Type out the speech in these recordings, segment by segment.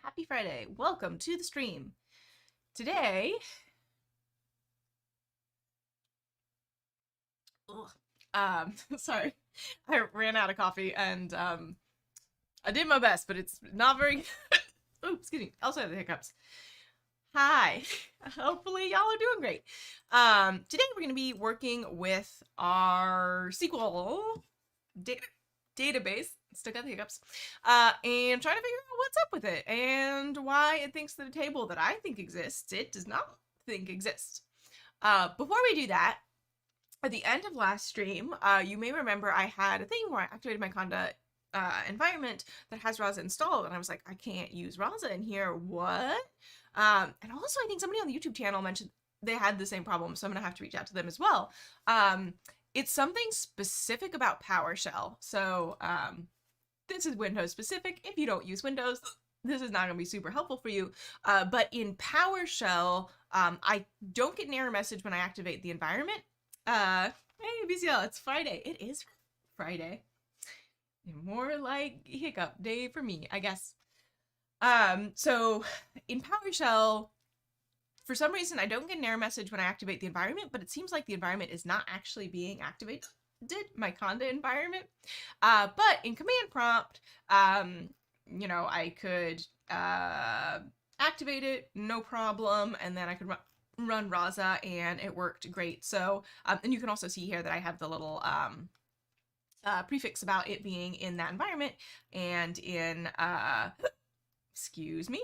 Happy Friday. Welcome to the stream. Today, sorry, I ran out of coffee and I did my best, but it's not very, oh, excuse me, I also have the hiccups. Hi, hopefully y'all are doing great. Today we're going to be working with our SQL database, still got the hiccups, and trying to figure out what's up with it and why it thinks that a table that I think exists, it does not think exists. Before we do that, at the end of last stream, you may remember I had a thing where I activated my Conda environment that has Rasa installed, and I was like, I can't use Rasa in here, what? And also I think somebody on the YouTube channel mentioned they had the same problem, so I'm gonna have to reach out to them as well. It's something specific about PowerShell. So this is Windows specific. If you don't use Windows, this is not going to be super helpful for you. But in PowerShell, I don't get an error message when I activate the environment. Hey, BCL, it's Friday. It is Friday. More like hiccup day for me, I guess. So in PowerShell, for some reason, I don't get an error message when I activate the environment, but it seems like the environment is not actually being activated, my Conda environment. But in command prompt, you know, I could activate it, no problem, and then I could run Rasa, and it worked great. So, and you can also see here that I have the little prefix about it being in that environment, and in, excuse me,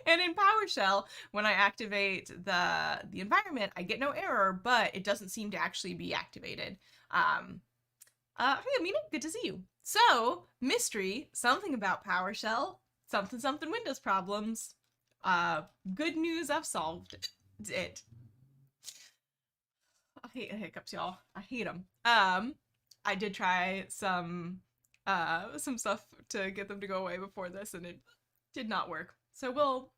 and in PowerShell, when I activate the environment, I get no error, but it doesn't seem to actually be activated. Hey, Amina, good to see you. So, mystery, something about PowerShell, something Windows problems. Good news, I've solved it. I hate hiccups, y'all. I hate them. I did try some stuff to get them to go away before this, and it did not work. So we'll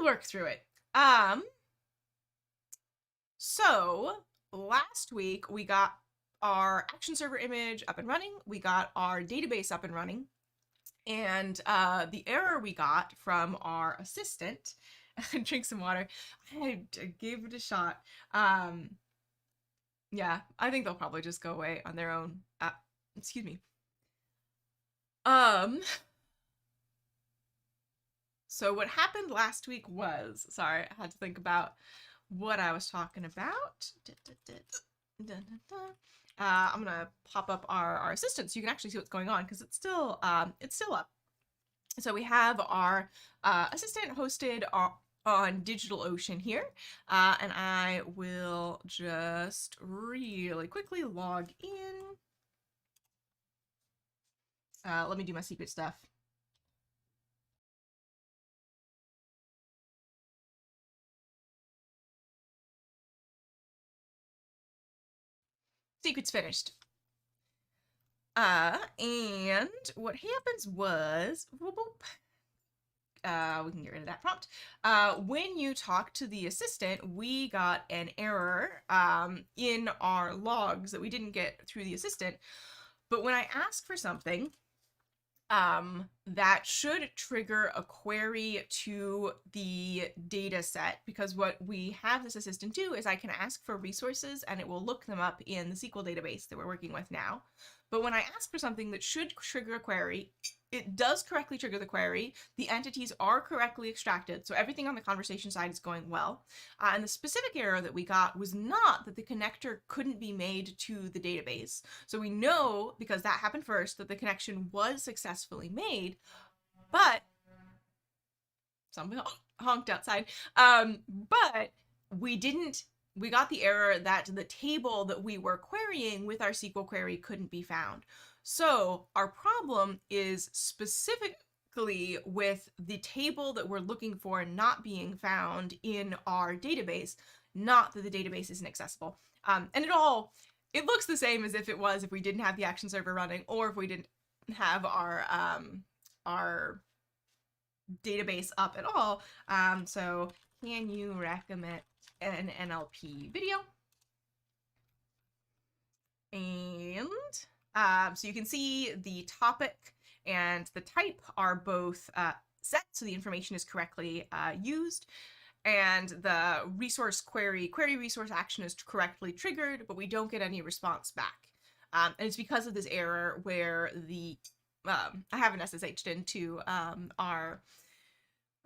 work through it. So last week we got our action server image up and running. We got our database up and running. And the error we got from our assistant, drink some water, I gave it a shot. Yeah, I think they'll probably just go away on their own. Excuse me. So what happened last week was, sorry, I had to think about what I was talking about. I'm gonna pop up our assistant so you can actually see what's going on, because it's still up. So we have our assistant hosted on DigitalOcean here, and I will just really quickly log in. Let me do my secret stuff. Secret's finished. And what happens was, whoop, whoop, we can get rid of that prompt. When you talk to the assistant, we got an error in our logs that we didn't get through the assistant. But when I ask for something, that should trigger a query to the data set, because what we have this assistant do is I can ask for resources and it will look them up in the SQL database that we're working with now. But when I ask for something that should trigger a query, it does correctly trigger the query. The entities are correctly extracted, so everything on the conversation side is going well. And the specific error that we got was not that the connector couldn't be made to the database. So we know, because that happened first, that the connection was successfully made, but something honked outside. But we got the error that the table that we were querying with our SQL query couldn't be found. So our problem is specifically with the table that we're looking for not being found in our database, not that the database isn't accessible. And it looks the same as if it was if we didn't have the action server running, or if we didn't have our database up at all. So can you recommend an NLP video? And so you can see the topic and the type are both set, so the information is correctly used, and the resource query resource action is correctly triggered, but we don't get any response back. And it's because of this error where the I haven't SSH'd into our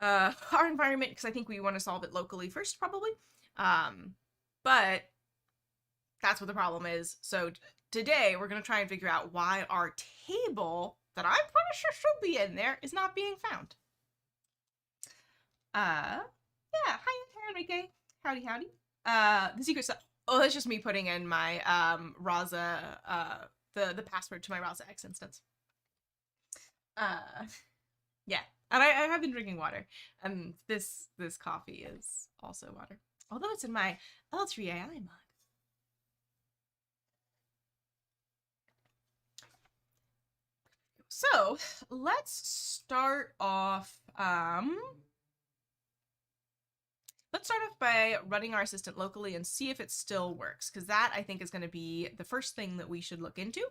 environment because I think we want to solve it locally first, probably. But that's what the problem is. So today we're going to try and figure out why our table that I'm pretty sure should be in there is not being found. Yeah, hi Enrique. Howdy, howdy. The secret stuff. Oh, that's just me putting in my Rasa the password to my Rasa X instance. Yeah. And I have been drinking water. And this coffee is also water. Although it's in my L3AI mug. So let's start off by running our assistant locally and see if it still works, because that I think is going to be the first thing that we should look into.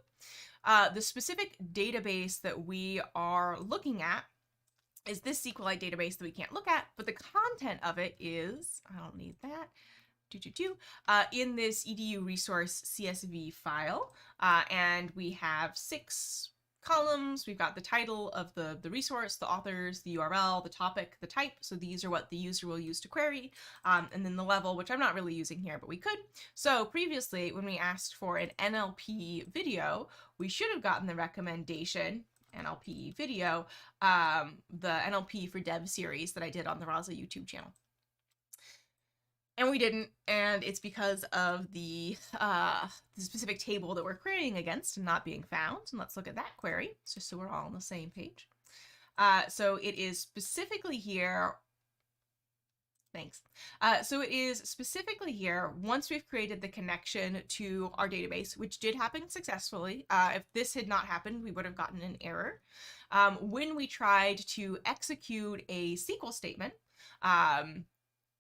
The specific database that we are looking at is this SQLite database that we can't look at, but the content of it is, I don't need that, in this edu resource CSV file, and we have 6 columns. We've got the title of the resource, the authors, the URL, the topic, the type. So these are what the user will use to query. And then the level, which I'm not really using here, but we could. So previously, when we asked for an NLP video, we should have gotten the recommendation, NLP video, the NLP for Dev series that I did on the Rasa YouTube channel. And we didn't, and it's because of the specific table that we're querying against and not being found. And let's look at that query, just so we're all on the same page. So it is specifically here. Thanks. So it is specifically here, once we've created the connection to our database, which did happen successfully. If this had not happened, we would have gotten an error. When we tried to execute a SQL statement,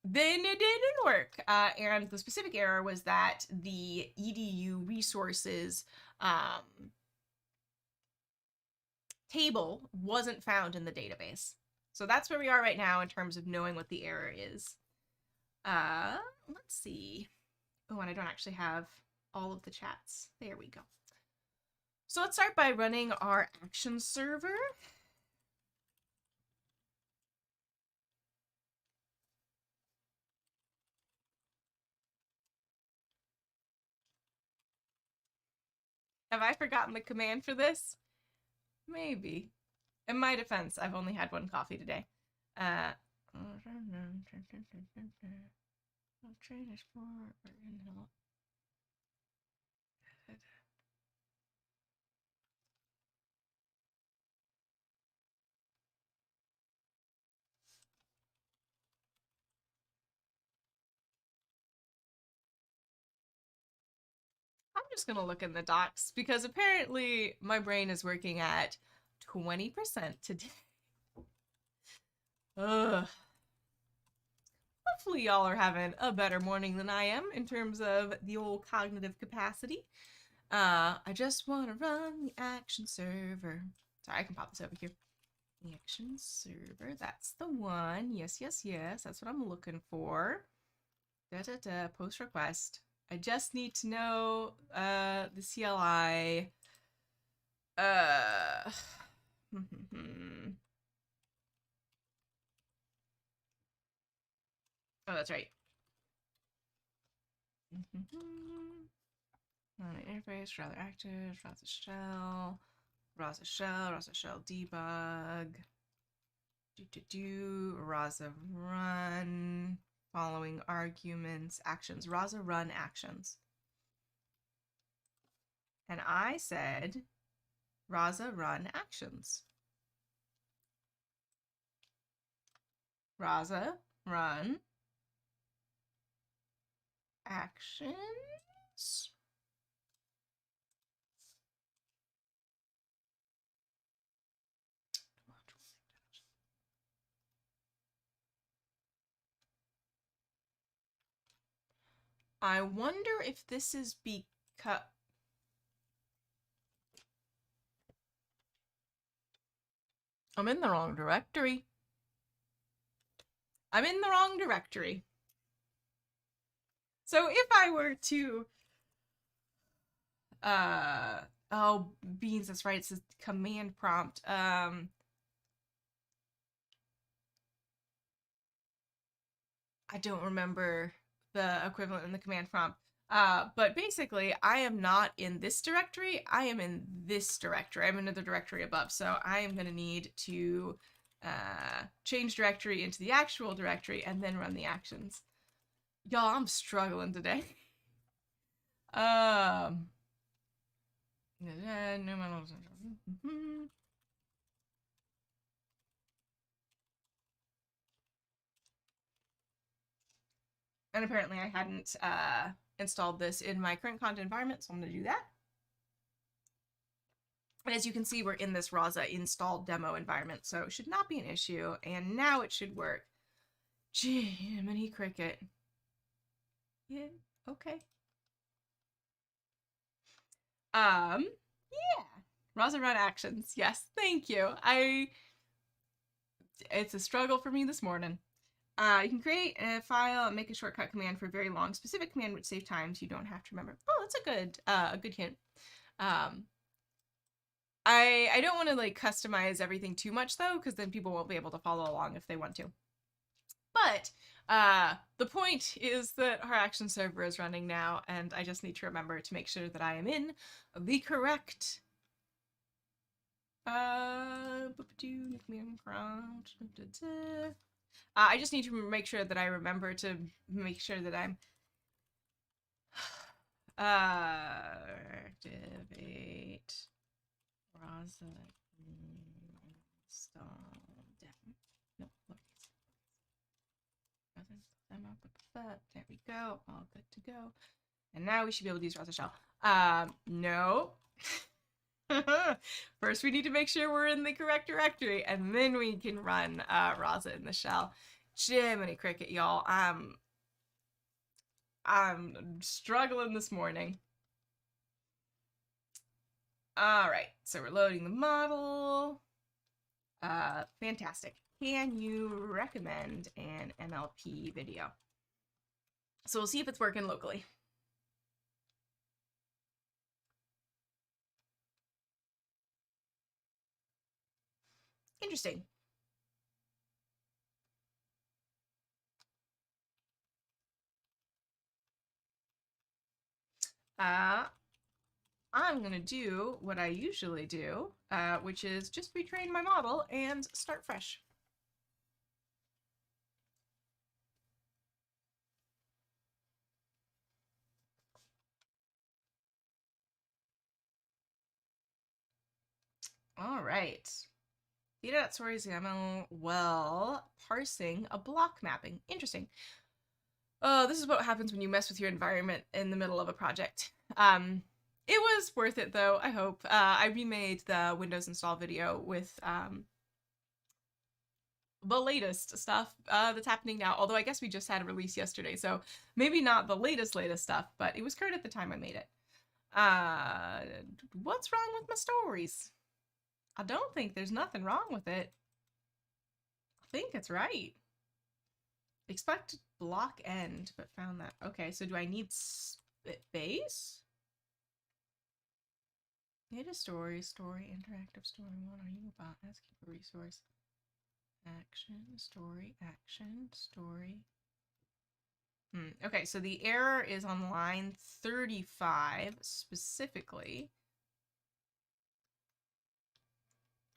then it didn't work. And the specific error was that the edu resources table wasn't found in the database. So that's where we are right now in terms of knowing what the error is. Let's see. Oh, and I don't actually have all of the chats. There we go. So let's start by running our action server. Have I forgotten the command for this? Maybe. In my defense, I've only had 1 coffee today. I'm just gonna look in the docs because apparently my brain is working at 20% today. Ugh. Hopefully y'all are having a better morning than I am in terms of the old cognitive capacity. I just want to run the action server. Sorry, I can pop this over here. The action server, that's the one. Yes, yes, yes, that's what I'm looking for. Post request. I just need to know the CLI. Oh, that's right. Interface, rather active, Rasa shell, Rasa shell debug, Rasa run, following arguments, actions, Rasa run actions. And I said Rasa run actions. Rasa run actions. I wonder if this is because I'm in the wrong directory. I'm in the wrong directory. So if I were to, oh, beans, that's right, it says command prompt. I don't remember the equivalent in the command prompt. But basically, I am not in this directory. I am in this directory. I'm in the directory above. So I am going to need to change directory into the actual directory and then run the actions. Y'all, I'm struggling today. Um. And apparently I hadn't installed this in my current content environment, so I'm going to do that. And as you can see, we're in this Rasa installed demo environment, so it should not be an issue. And now it should work. Jiminy Cricket. Yeah, okay. Yeah. Rasa run actions. Yes, thank you. It's a struggle for me this morning. You can create a file and make a shortcut command for a very long specific command which saves time so you don't have to remember. Oh, that's a good hint. I don't want to like customize everything too much though, because then people won't be able to follow along if they want to. But the point is that our action server is running now, and I just need to remember to make sure that I am in the correct I just need to make sure that I remember to make sure that I'm activate Rasa install demo. No, there we go. All good to go. And now we should be able to use Rasa shell. No. First, we need to make sure we're in the correct directory, and then we can run Rasa in the shell. Jiminy Cricket, y'all. I'm struggling this morning. All right, so we're loading the model. Fantastic. Can you recommend an MLP video? So we'll see if it's working locally. Interesting. I'm going to do what I usually do, which is just retrain my model and start fresh. All right. Data.stories YAML, well, parsing a block mapping. Interesting. Oh, this is what happens when you mess with your environment in the middle of a project. It was worth it though, I hope. I remade the Windows install video with the latest stuff that's happening now. Although I guess we just had a release yesterday, so maybe not the latest stuff, but it was current at the time I made it. What's wrong with my stories? I don't think there's nothing wrong with it. I think it's right. Expect block end, but found that. Okay, so do I need base? Data story, interactive story. What are you about? Asking for resource. Action, story, story. Okay, so the error is on line 35 specifically.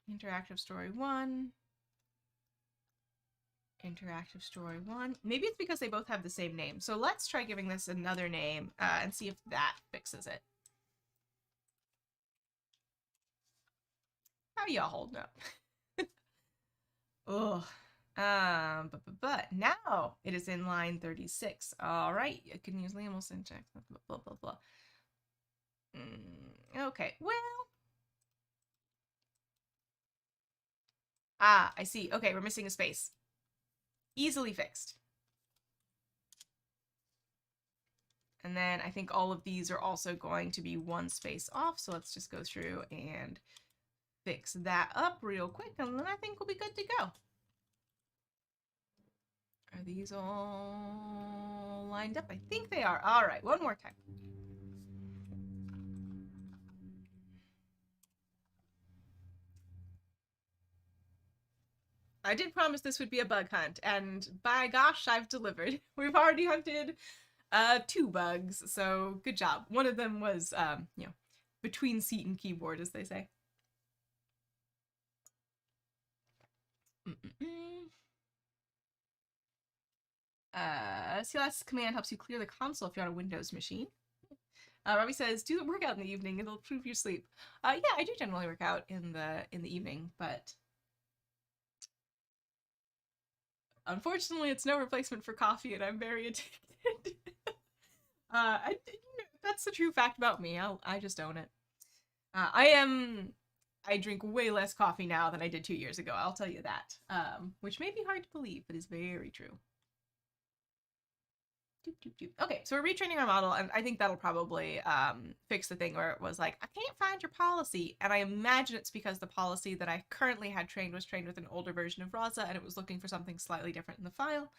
Interactive story 1. Interactive story 1. Maybe it's because they both have the same name. So let's try giving this another name and see if that fixes it. How y'all holding up? Ugh. But now it is in line 36. All right, you can use Lamel syntax. Blah blah blah. Okay, well. I see. Okay, we're missing a space. Easily fixed. And then I think all of these are also going to be one space off. So let's just go through and fix that up real quick, and then I think we'll be good to go. Are these all lined up? I think they are. All right, one more time. I did promise this would be a bug hunt, and by gosh, I've delivered. We've already hunted 2 bugs, so good job. One of them was, you know, between seat and keyboard, as they say. CLS command helps you clear the console if you're on a Windows machine. Robbie says, do the workout in the evening, it'll improve your sleep. Yeah, I do generally work out in the evening, but unfortunately it's no replacement for coffee, and I'm very addicted. That's the true fact about me. I just own it. I drink way less coffee now than I did 2 years ago, I'll tell you that. Which may be hard to believe, but is very true. Okay, so we're retraining our model, and I think that'll probably fix the thing where it was like, I can't find your policy, and I imagine it's because the policy that I currently had trained was trained with an older version of Rasa, and it was looking for something slightly different in the file.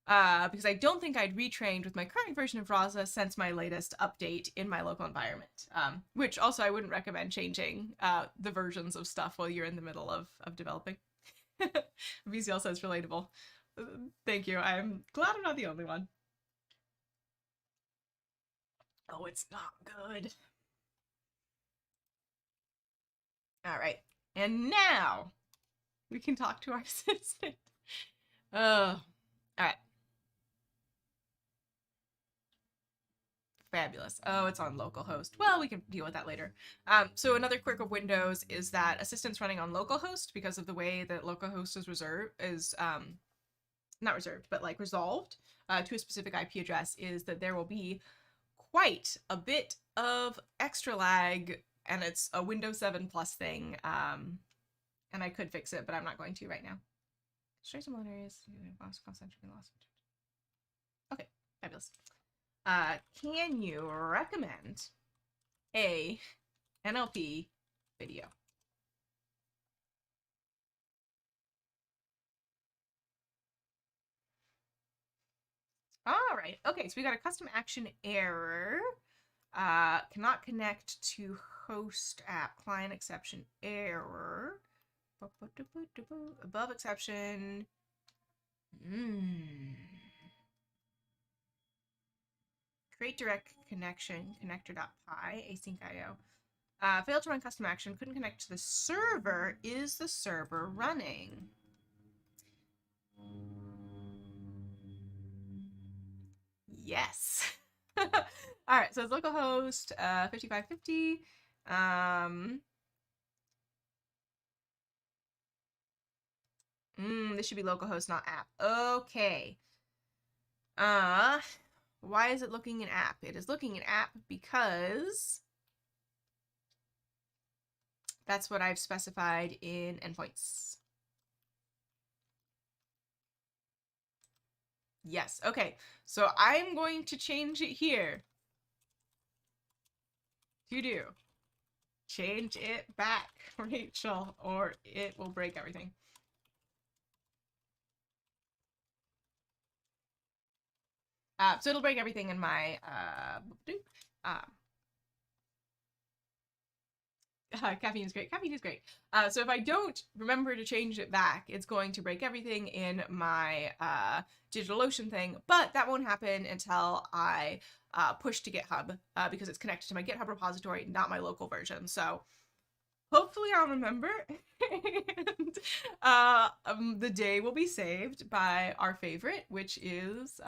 Because I don't think I'd retrained with my current version of Rasa since my latest update in my local environment. Which also I wouldn't recommend changing the versions of stuff while you're in the middle of developing. VCL says relatable. Thank you. I'm glad I'm not the only one. Oh, it's not good. All right. And now we can talk to our assistant. All right. Fabulous. Oh, it's on localhost. Well, we can deal with that later. So another quirk of Windows is that Assistant's running on localhost because of the way that localhost is not reserved, but like resolved to a specific IP address, is that there will be quite a bit of extra lag, and it's a Windows 7 plus thing. And I could fix it, but I'm not going to right now. Straight similar areas, okay, fabulous. Can you recommend a NLP video? All right. Okay, so we got a custom action error. Cannot connect to host app. Client exception error. Above exception. Create direct connection. Connector.py. Async IO. Failed to run custom action. Couldn't connect to the server. Is the server running? Yes. All right, so it's localhost 5550. This should be localhost, not app. Okay. Why is it looking in app? It is looking in app because that's what I've specified in endpoints. Yes, okay. So I'm going to change it here. Change it back, Rachel, or it will break everything. So it'll break everything in my caffeine is great. Caffeine is great. So if I don't remember to change it back, it's going to break everything in my DigitalOcean thing, but that won't happen until I push to GitHub because it's connected to my GitHub repository, not my local version. So hopefully I'll remember, and the day will be saved by our favorite, which is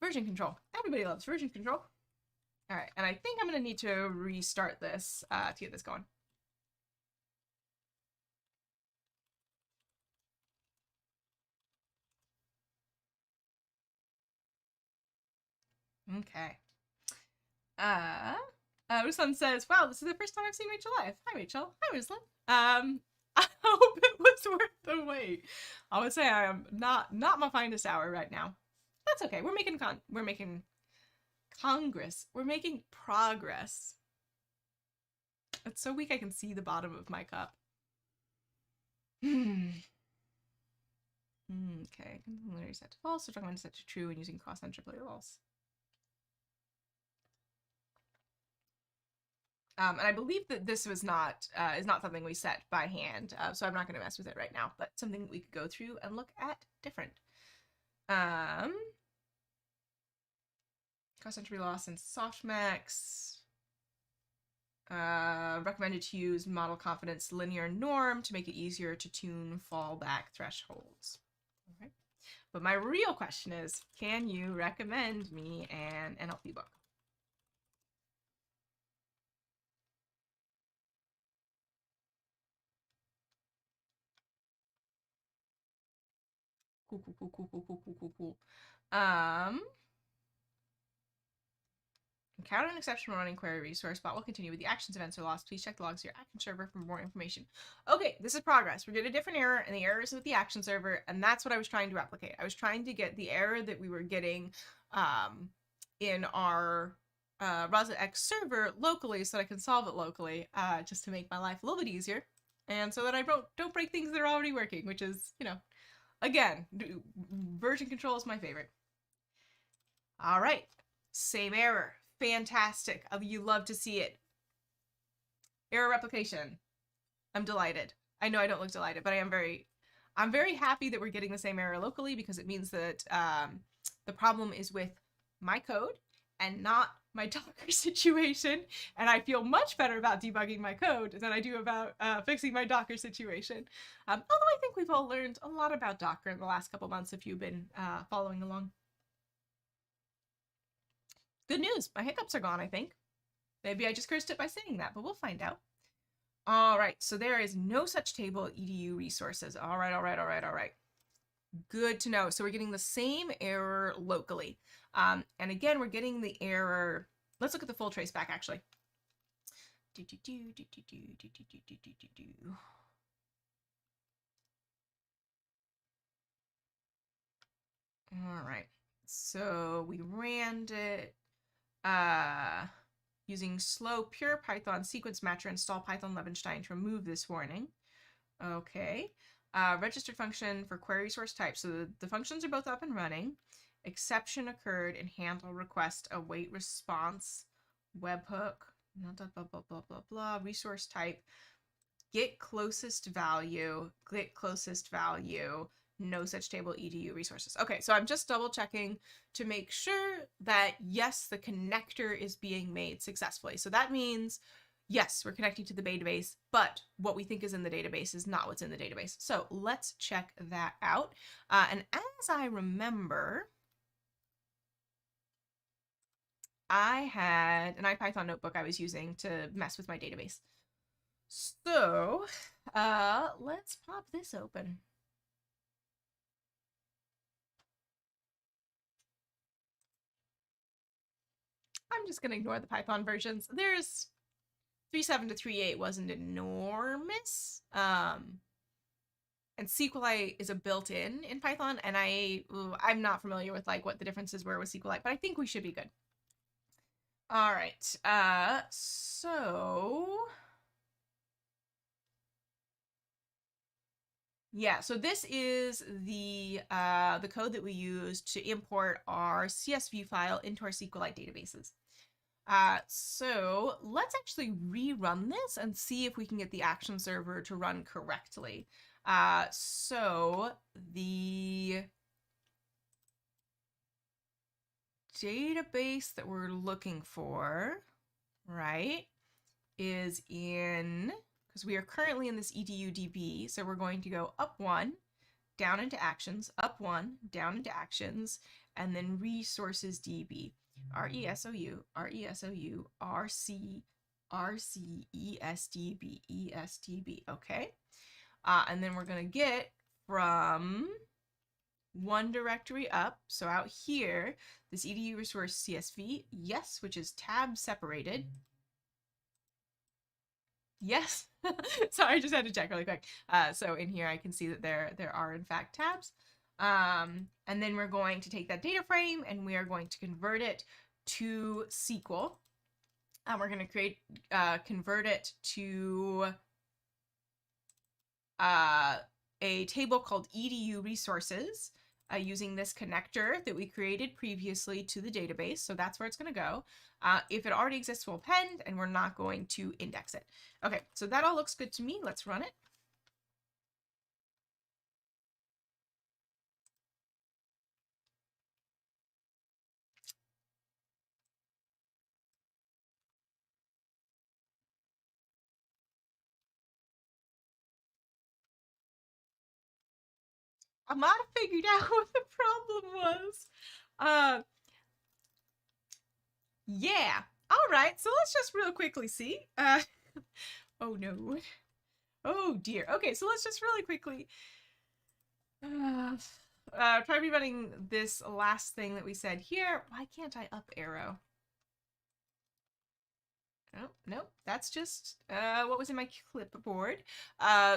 version control. Everybody loves version control. All right, and I think I'm gonna need to restart this to get this going. Okay. Ruslan says, wow, this is the first time I've seen Rachel live. Hi, Rachel. Hi, Ruslan. I hope it was worth the wait. I would say I am not my finest hour right now. That's okay. We're making progress. It's so weak I can see the bottom of my cup. Okay, literally set to false, so talking set to true and using cross interpolables. And I believe that this was not is not something we set by hand, so I'm not going to mess with it right now, but something that we could go through and look at different. Cross-entry loss and softmax. Recommended to use model confidence linear norm to make it easier to tune fallback thresholds. Okay. But my real question is, can you recommend me an NLP book? Cool. Encounter an exception when running query resource. Bot will continue with the actions events are lost. Please check the logs of your action server for more information. Okay, this is progress. We did a different error, and the error is with the action server, and that's what I was trying to replicate. I was trying to get the error that we were getting in our Rasa X server locally so that I can solve it locally, just to make my life a little bit easier, and so that I don't break things that are already working, which is, you know, again, version control is my favorite. All right, same error. Fantastic. You love to see it. Error replication. I'm delighted. I know I don't look delighted, but I'm very happy that we're getting the same error locally, because it means that the problem is with my code and not my Docker situation. And I feel much better about debugging my code than I do about fixing my Docker situation. Although I think we've all learned a lot about Docker in the last couple months if you've been following along. Good news, my hiccups are gone, I think. Maybe I just cursed it by saying that, but we'll find out. All right, so there is no such table edu resources. All right. Good to know. So we're getting the same error locally. And again, we're getting the error. Let's look at the full traceback, actually. All right, so we ran it. Using slow pure Python sequence matcher, install Python Levenstein to remove this warning. Okay. Registered function for query source type. So the functions are both up and running. Exception occurred in handle request await response webhook. Blah blah blah blah blah. Resource type. Get closest value. No such table edu resources. Okay, so I'm just double checking to make sure that yes, the connector is being made successfully. So that means yes, we're connecting to the database, but what we think is in the database is not what's in the database. So let's check that out. And as I remember, I had an IPython notebook I was using to mess with my database. So let's pop this open. I'm just going to ignore the Python versions. There's 3.7 to 3.8 wasn't enormous. And SQLite is a built-in in Python, and I'm not familiar with like what the differences were with SQLite, but I think we should be good. All right. So yeah, so this is the code that we use to import our CSV file into our SQLite databases. So let's actually rerun this and see if we can get the action server to run correctly. So the database that we're looking for, right, is in, because we are currently in this EDUDB, so we're going to go up one, down into actions, up one, down into actions, and then resources DB. RESOU, RC, ESDB, okay? And then we're gonna get from one directory up, so out here, this edu resource CSV, yes, which is tab separated. Yes, sorry, I just had to check really quick. So in here I can see that there are in fact tabs. And then we're going to take that data frame and we are going to convert it to SQL. We're going to convert it to a table called edu resources using this connector that we created previously to the database. So that's where it's going to go. If it already exists, we'll append, and we're not going to index it. Okay, so that all looks good to me. Let's run it. I might have figured out what the problem was. Yeah. All right. So let's just real quickly see. Oh no. Oh dear. Okay. So let's just really quickly try rerunning this last thing that we said here. Why can't I up arrow? Oh, no, that's just what was in my clipboard.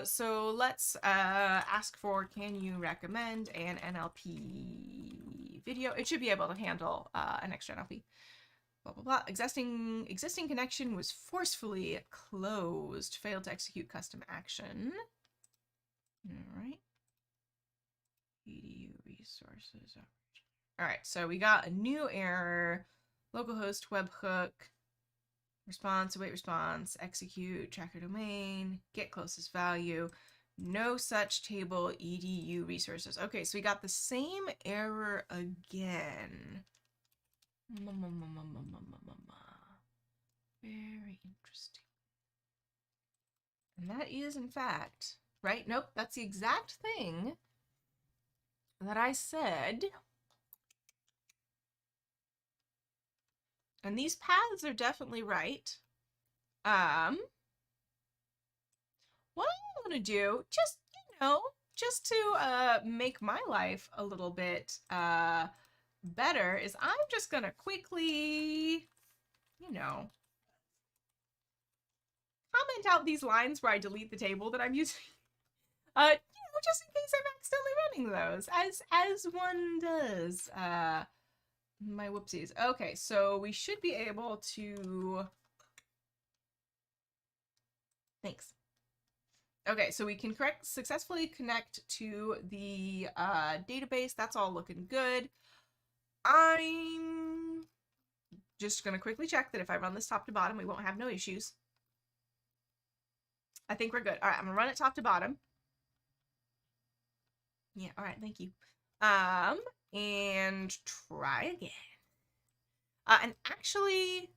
So let's ask for, can you recommend an NLP video? It should be able to handle an extra NLP. Blah, blah, blah. Existing connection was forcefully closed. Failed to execute custom action. All right. EDU resources. All right, so we got a new error. Localhost webhook. Response, await response, execute, tracker domain, get closest value, no such table, edu resources. Okay, so we got the same error again. Very interesting. And that is, in fact, right? Nope, that's the exact thing that I said. And these paths are definitely right. What I want to do, just, just to make my life a little bit better, is I'm just going to quickly, comment out these lines where I delete the table that I'm using. Just in case I'm accidentally running those, as one does. My whoopsies. Okay, so we should be able to... Thanks. Okay, so we can successfully connect to the database. That's all looking good. I'm just going to quickly check that if I run this top to bottom, we won't have no issues. I think we're good. All right, I'm going to run it top to bottom. Yeah, all right, thank you. And try again. And actually,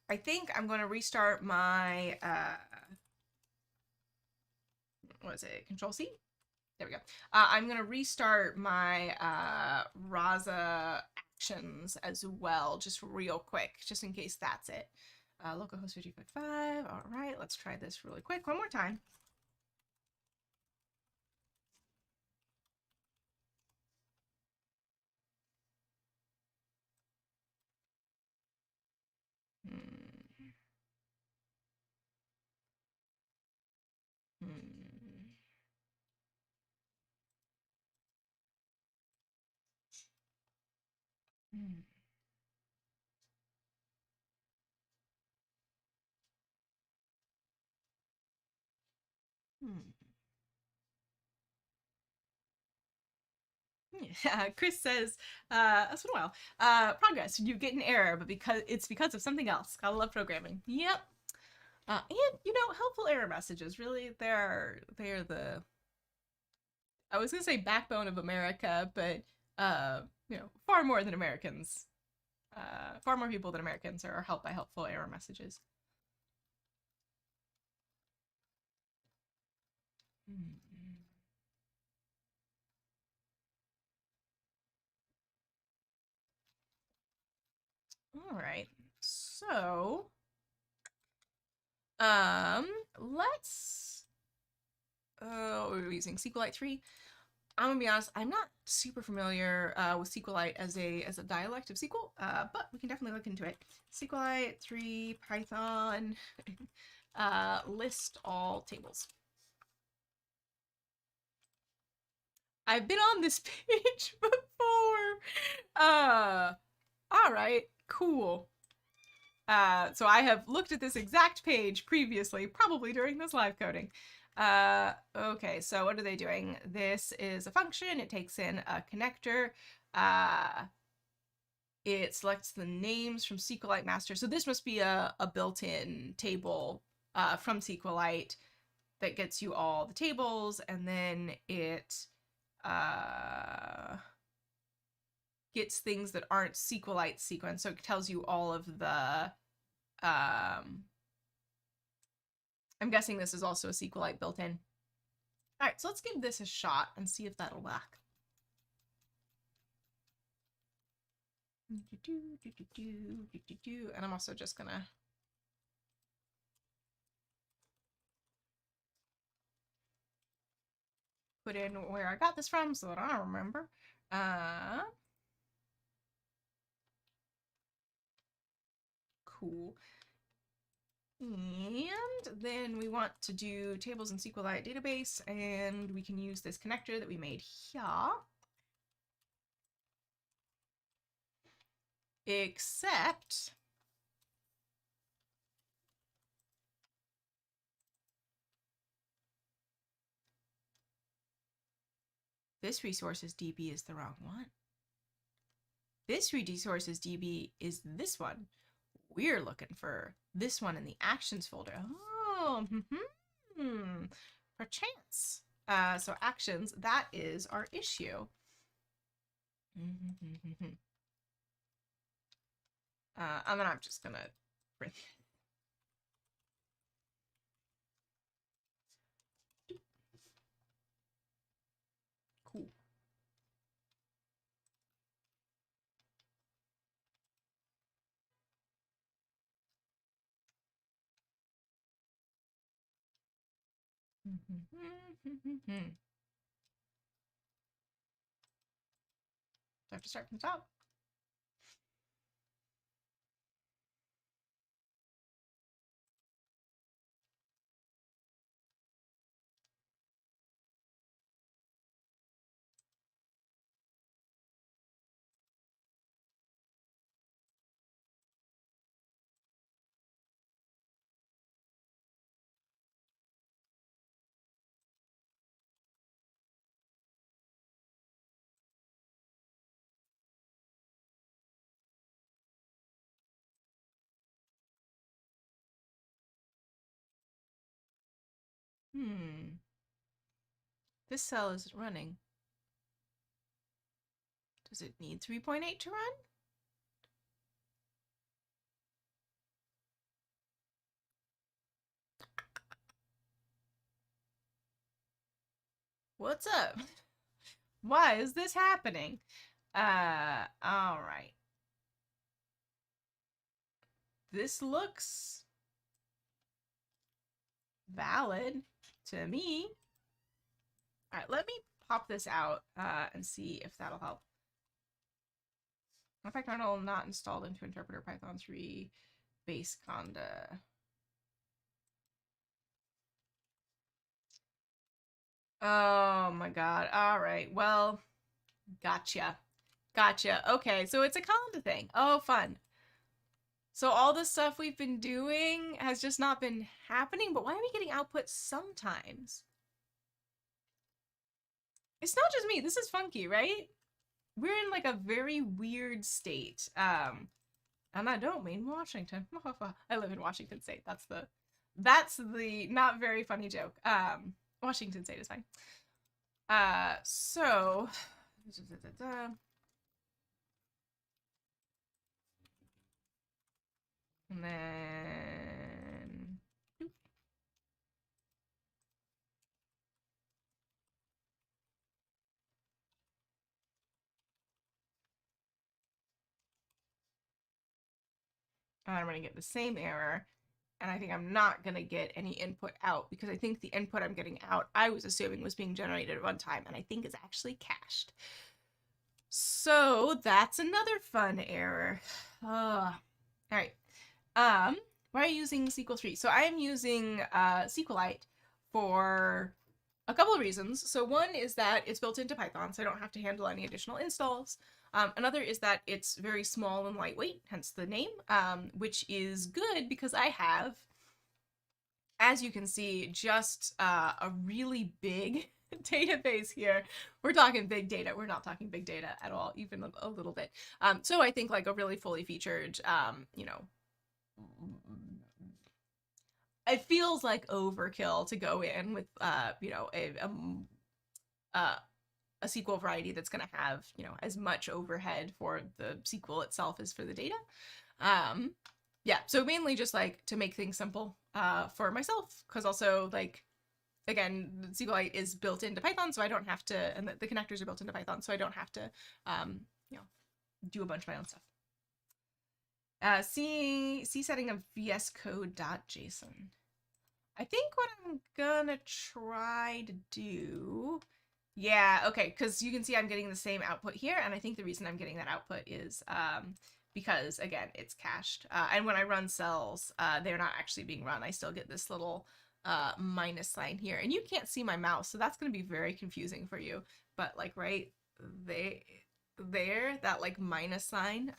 I think I'm going to restart my, what is it, Control-C? There we go. I'm going to restart my Rasa actions as well, just real quick, just in case that's it. Localhost 50.5, all right, let's try this really quick, one more time. Chris says, that's been a while. Progress, you get an error, but because of something else. Gotta love programming. Yep. And helpful error messages. Really, they're the, I was gonna say backbone of America, but far more than Americans. Far more people than Americans are helped by helpful error messages. All right, so let's we're using SQLite 3. I'm gonna be honest, I'm not super familiar with SQLite as a dialect of SQL, but we can definitely look into it. SQLite 3 Python list all tables. I've been on this page before. All right, cool. So I have looked at this exact page previously, probably during this live coding. Okay, so what are they doing? This is a function. It takes in a connector. It selects the names from SQLite master. So this must be a built-in table from SQLite that gets you all the tables, and then it gets things that aren't SQLite sequence. So it tells you all of the I'm guessing this is also a SQLite built in. All right, so let's give this a shot and see if that'll work. And I'm also just gonna put in where I got this from so that I don't remember. Cool. And then we want to do tables in SQLite database, and we can use this connector that we made here. Except this resources DB is the wrong one. This resources DB is this one. We're looking for this one in the actions folder. Oh, perchance. So actions, that is our issue. And then I'm just gonna print. Cool. I have to start from the top. This cell isn't running. Does it need 3.8 to run? What's up? Why is this happening? All right. This looks valid to me. All right, let me pop this out and see if that'll help. Effect kernel not installed into interpreter Python 3 base conda. Oh my god. All right. Well, gotcha. Gotcha. Okay, so it's a conda thing. Oh, fun. So all the stuff we've been doing has just not been happening, but why are we getting output sometimes? It's not just me. This is funky, right? We're in like a very weird state. And I don't mean Washington. I live in Washington State. That's the not very funny joke. Washington State is fine. So and then I'm going to get the same error, and I think I'm not going to get any input out because I think the input I'm getting out, I was assuming was being generated at runtime, and I think is actually cached. So that's another fun error. All right. Why are you using SQL3? So I am using SQLite for a couple of reasons. So one is that it's built into Python, so I don't have to handle any additional installs. Another is that it's very small and lightweight, hence the name, which is good because I have, as you can see, just a really big database here. We're talking big data. We're not talking big data at all, even a little bit. So I think like a really fully featured, you know, it feels like overkill to go in with, you know, a SQL variety that's going to have, you know, as much overhead for the SQL itself as for the data. Yeah, so mainly just like to make things simple for myself, because also like, again, SQLite is built into Python, so I don't have to, and the connectors are built into Python, so I don't have to, you know, do a bunch of my own stuff. C setting of vscode.json. I think what I'm gonna try to do, yeah, okay, because you can see I'm getting the same output here, and I think the reason I'm getting that output is because, again, it's cached. And when I run cells, they're not actually being run. I still get this little minus sign here. And you can't see my mouse, so that's going to be very confusing for you. But, like, right there, that, like, minus sign,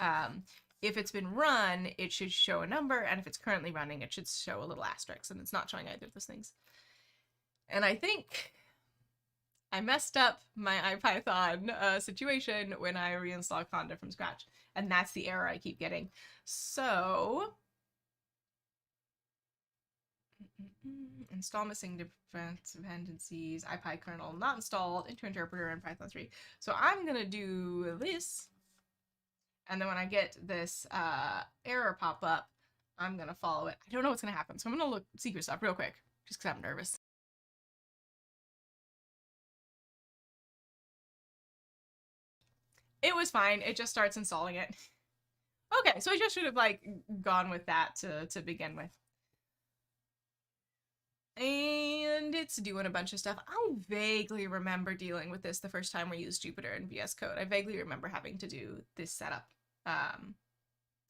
if it's been run, it should show a number, and if it's currently running, it should show a little asterisk, and it's not showing either of those things. And I think I messed up my IPython situation when I reinstalled Conda from scratch, and that's the error I keep getting. So, install missing dependencies, IPyKernel not installed, into interpreter and Python 3. So I'm gonna do this, and then when I get this error pop up, I'm gonna follow it. I don't know what's gonna happen, so I'm gonna look secret stuff real quick, just because I'm nervous. It was fine. It just starts installing it. Okay, so I just should have like gone with that to begin with. And it's doing a bunch of stuff. I vaguely remember dealing with this the first time we used Jupyter and VS Code. I vaguely remember having to do this setup.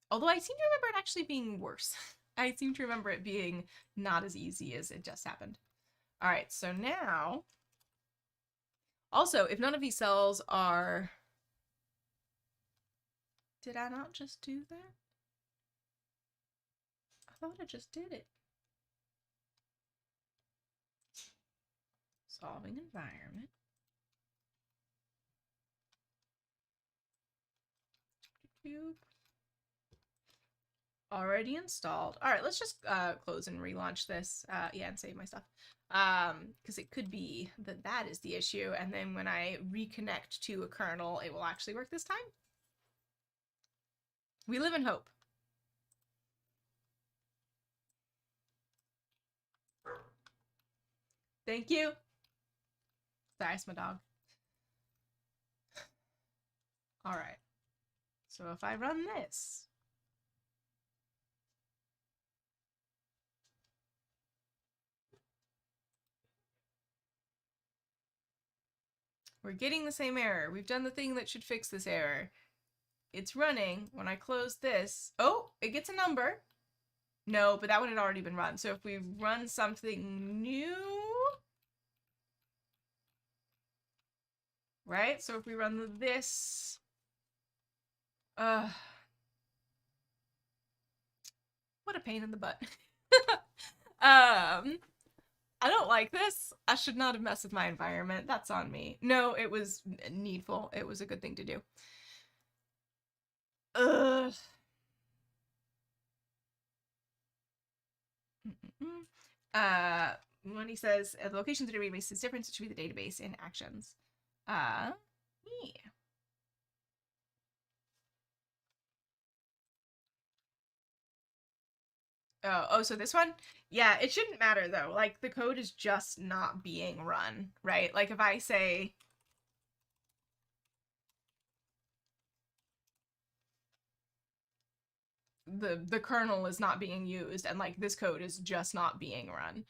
Although I seem to remember it actually being worse. I seem to remember it being not as easy as it just happened. All right, so now, also, if none of these cells are, did I not just do that? I thought I just did it. Solving environment. Already installed. All right, let's just close and relaunch this. Yeah, and save my stuff. Because it could be that that is the issue, and then when I reconnect to a kernel, it will actually work this time. We live in hope. Thank you. Sorry, it's my dog. All right. So if I run this, we're getting the same error. We've done the thing that should fix this error. It's running. When I close this, oh, it gets a number. No, but that one had already been run. So if we run something new, right? So if we run this, what a pain in the butt. I don't like this. I should not have messed with my environment. That's on me. No, it was needful. It was a good thing to do. Ugh. When he says the location of the database is different, it should be the database in actions. Yeah. Oh, so this one? Yeah, it shouldn't matter though. Like the code is just not being run, right? Like if I say the kernel is not being used and like this code is just not being run.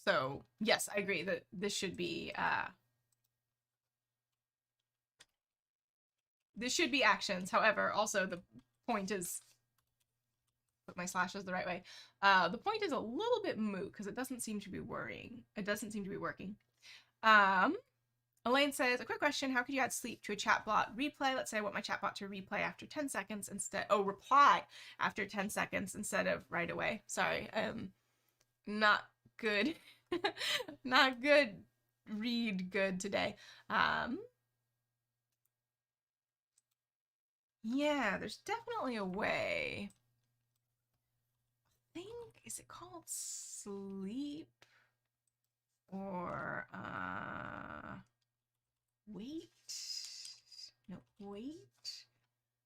So yes, I agree that this should be actions. However, also the point is, put my slashes the right way. The point is a little bit moot because it doesn't seem to be worrying. It doesn't seem to be working. Elaine says, a quick question, how could you add sleep to a chatbot replay? Let's say I want my chatbot to replay after 10 seconds instead, reply after 10 seconds instead of right away. Sorry, not good, not good, read good today. Yeah, there's definitely a way. I think, is it called sleep? Or, wait. No, wait.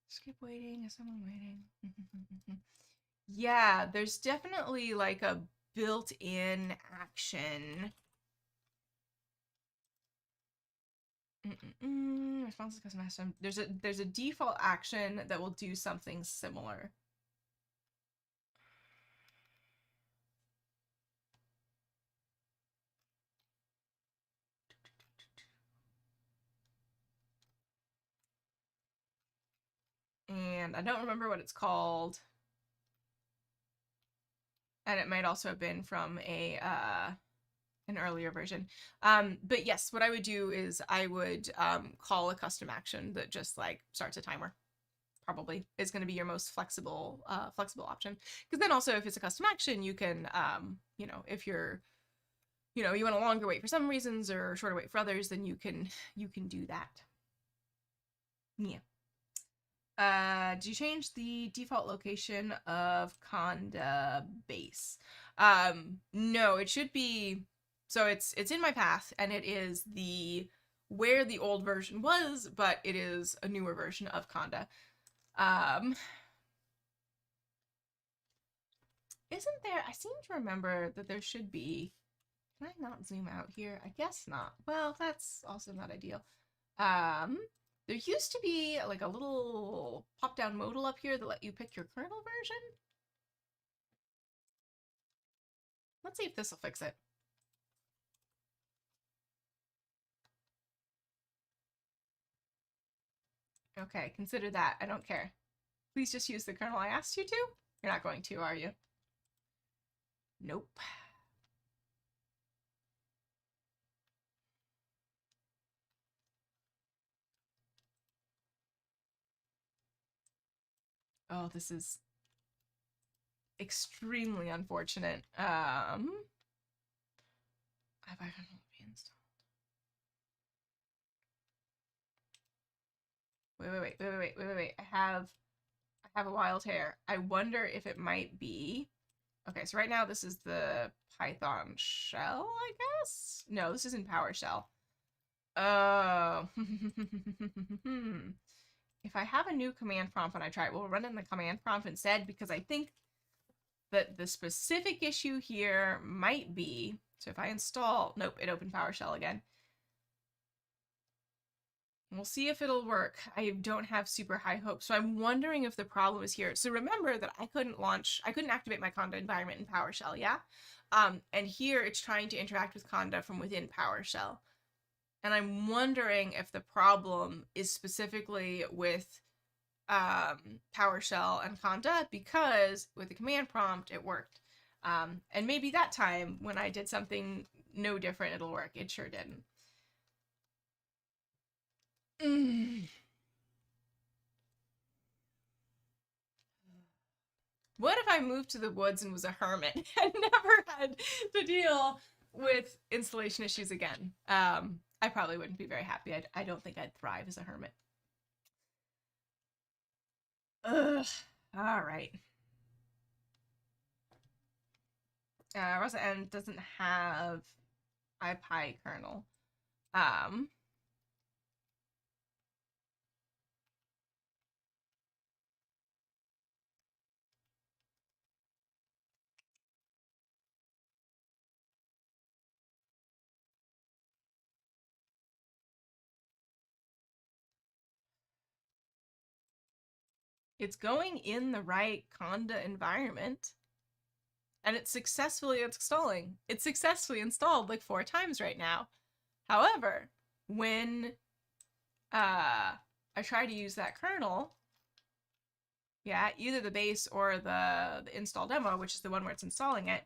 Skip waiting. Is someone waiting? Yeah, there's definitely like a built-in action. Responses custom custom. There's a default action that will do something similar. And I don't remember what it's called. And it might also have been from an earlier version. But yes, what I would do is I would call a custom action that just like starts a timer. Probably is going to be your most flexible option. Because then also if it's a custom action, you can, you know, if you're, you know, you want a longer wait for some reasons or shorter wait for others, then you can do that. Yeah. Did you change the default location of Conda base? No, it should be, so it's in my path and it is where the old version was, but it is a newer version of Conda. Isn't there, I seem to remember that there should be, can I not zoom out here? I guess not. Well, that's also not ideal. There used to be like a little pop-down modal up here that let you pick your kernel version. Let's see if this will fix it. Okay, consider that. I don't care. Please just use the kernel I asked you to. You're not going to, are you? Nope. Oh, this is extremely unfortunate. Have I installed? Wait. I have a wild hair. I wonder if it might be. Okay, so right now this is the Python shell, I guess? No, this isn't PowerShell. Oh. If I have a new command prompt when I try it, we'll run in the command prompt instead because I think that the specific issue here might be, so if I install, nope, it opened PowerShell again. We'll see if it'll work. I don't have super high hopes, so I'm wondering if the problem is here. So remember that I couldn't activate my Conda environment in PowerShell, yeah? And here it's trying to interact with Conda from within PowerShell. And I'm wondering if the problem is specifically with PowerShell and Conda, because with the command prompt it worked. And maybe that time when I did something no different, it'll work. It sure didn't. What if I moved to the woods and was a hermit and never had to deal with installation issues again? I probably wouldn't be very happy. I don't think I'd thrive as a hermit. Ugh. All right. Rasa X doesn't have IPy kernel. It's going in the right Conda environment. And it's successfully installing. It's successfully installed like 4 times right now. However, when I try to use that kernel, yeah, either the base or the install demo, which is the one where it's installing it,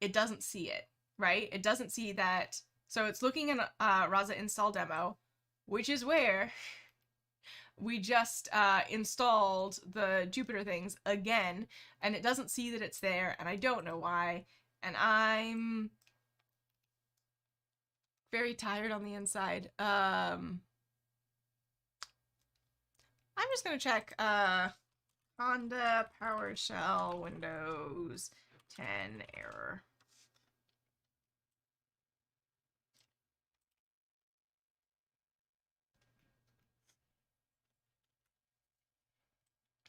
it doesn't see it, right? It doesn't see that So it's looking in Rasa install demo, which is where we just installed the Jupyter things again, and it doesn't see that it's there, and I don't know why, and I'm very tired on the inside. I'm just gonna check Honda PowerShell Windows 10 error.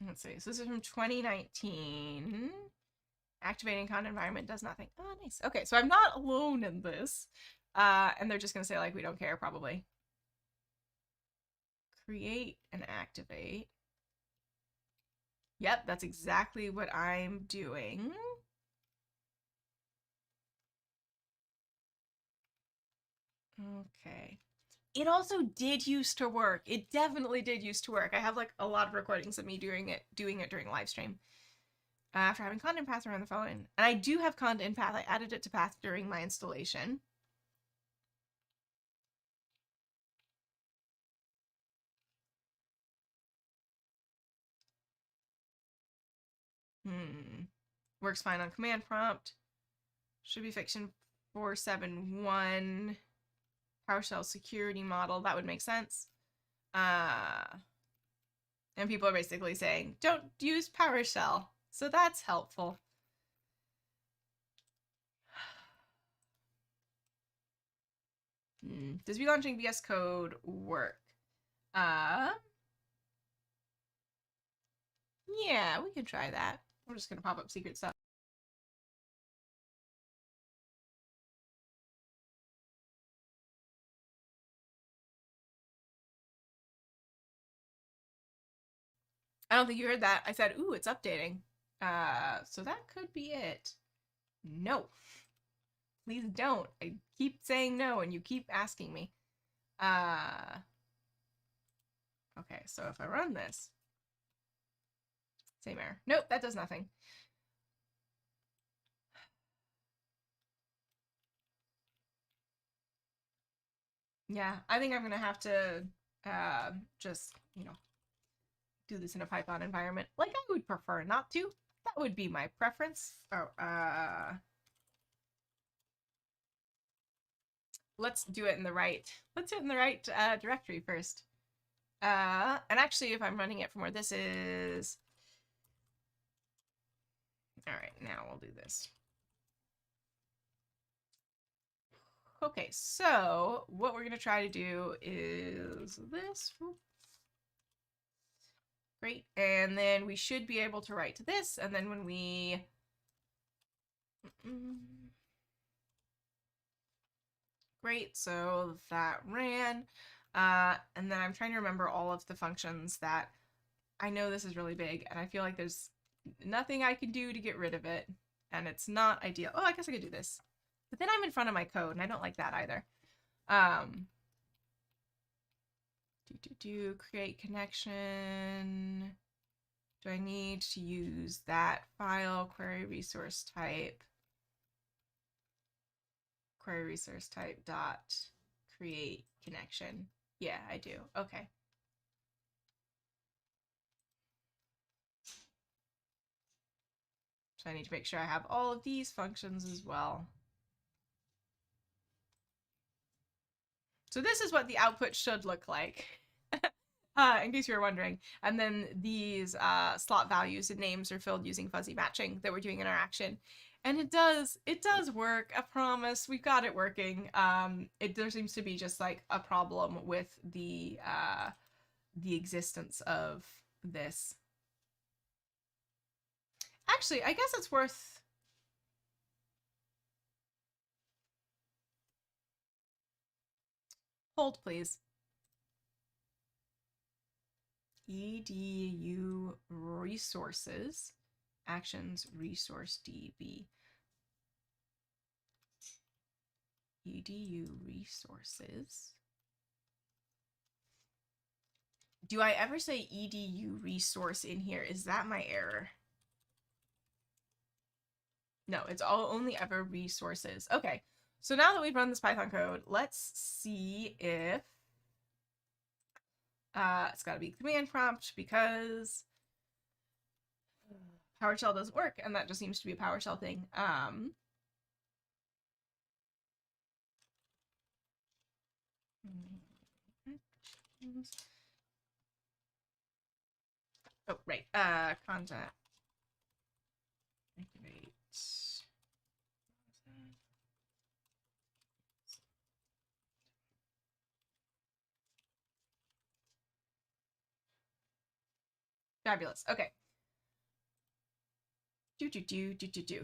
Let's see. So this is from 2019. Activating content environment does nothing. Oh, nice. Okay, so I'm not alone in this. And they're just going to say, like, we don't care, probably. Create and activate. Yep, that's exactly what I'm doing. Okay. It also did used to work. It definitely did used to work. I have, like, a lot of recordings of me doing it during live stream. After having content path around the phone. And I do have content path. I added it to path during my installation. Works fine on command prompt. Should be fiction 471. PowerShell security model. That would make sense. And people are basically saying, don't use PowerShell. So that's helpful. Does relaunching VS Code work? Yeah, we can try that. We're just going to pop up secret stuff. I don't think you heard that. I said, ooh, it's updating. So that could be it. No. Please don't. I keep saying no and you keep asking me. Okay, so if I run this, same error. Nope, that does nothing. Yeah, I think I'm gonna have to just, do this in a Python environment. Like, I would prefer not to. That would be my preference. Oh, let's do it in the right. Let's do it in the right directory first. And actually, if I'm running it from where this is, all right, now we'll do this. Okay, so what we're gonna try to do is this. Great, and then we should be able to write to this, and then when we great, so that ran, and then I'm trying to remember all of the functions that I know this is really big, and I feel like there's nothing I can do to get rid of it, and it's not ideal. Oh, I guess I could do this, but then I'm in front of my code, and I don't like that either. Create connection. Do I need to use that file query resource type? Query resource type dot create connection. Yeah, I do. Okay. So I need to make sure I have all of these functions as well. So this is what the output should look like, in case you were wondering. And then these slot values and names are filled using fuzzy matching that we're doing in our action. And it does work, I promise. We've got it working. There seems to be just like a problem with the existence of this. Actually, I guess it's worth... Hold, please. edu resources, actions resource DB. edu resources. Do I ever say edu resource in here? Is that my error? No, it's only ever resources. Okay, So now that we've run this Python code, let's see if it's got to be command prompt because PowerShell doesn't work, and that just seems to be a PowerShell thing. Oh, right. Content. Activate. Fabulous. Okay.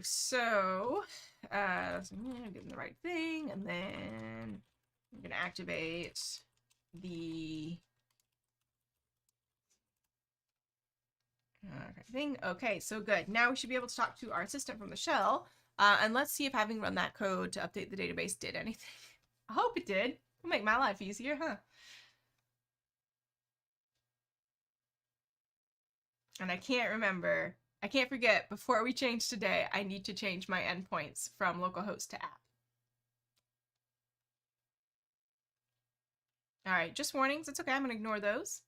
So, I'm getting the right thing, and then I'm gonna activate the thing. Okay, so good. Now we should be able to talk to our assistant from the shell, and let's see if having run that code to update the database did anything. I hope it did. It'll make my life easier, huh? And I can't remember. I can't forget, before we change today, I need to change my endpoints from localhost to app. All right, just warnings. It's okay. I'm going to ignore those.